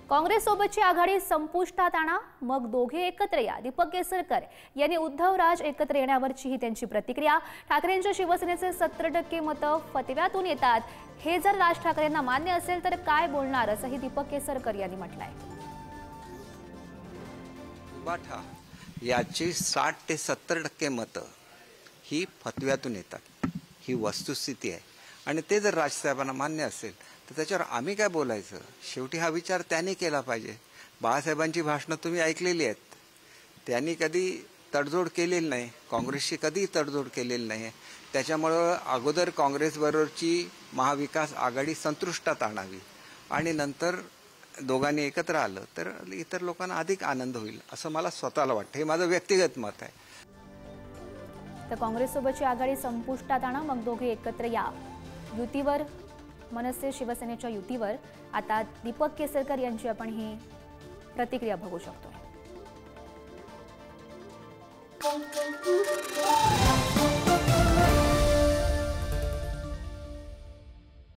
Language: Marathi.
काँग्रेससोबतची आघाडी संपुष्टात आणा, मग दोघे एकत्र या. दीपक केसरकर यांनी उद्धव राज एकत्र येण्यावरची ही त्यांची प्रतिक्रिया. ठाकरेंच्या शिवसेनेचे 70% मतं फतव्यातून येतात. हे जर राज ठाकरेंना मान्य असेल तर काय बोलणार, असंही दीपक केसरकर यांनी म्हटलंय. याची 60 ते 70% मतं ही फतव्यातून येतात, ही वस्तुस्थिती आहे. आणि ते जर राजसाहेबांना मान्य असेल तर त्याच्यावर आम्ही काय बोलायचं. शेवटी हा विचार त्यांनी केला पाहिजे. बाळासाहेबांची भाषणं तुम्ही ऐकलेली आहेत. त्यांनी कधी तडजोड केलेली नाही, काँग्रेसशी कधी तडजोड केलेली नाही. त्याच्यामुळं अगोदर काँग्रेसबरोबरची महाविकास आघाडी संतुष्टात आणावी आणि नंतर दोघांनी एकत्र आलं तर इतर लोकांना अधिक आनंद होईल असं मला स्वतःला वाटतं. हे माझं व्यक्तिगत मत आहे. तर काँग्रेससोबतची आघाडी संपुष्टात आणा, मग दोघे एकत्र या. युतीवर, मनसे शिवसेनेच्या युतीवर आता दीपक केसरकर यांची आपण ही प्रतिक्रिया बघू शकतो.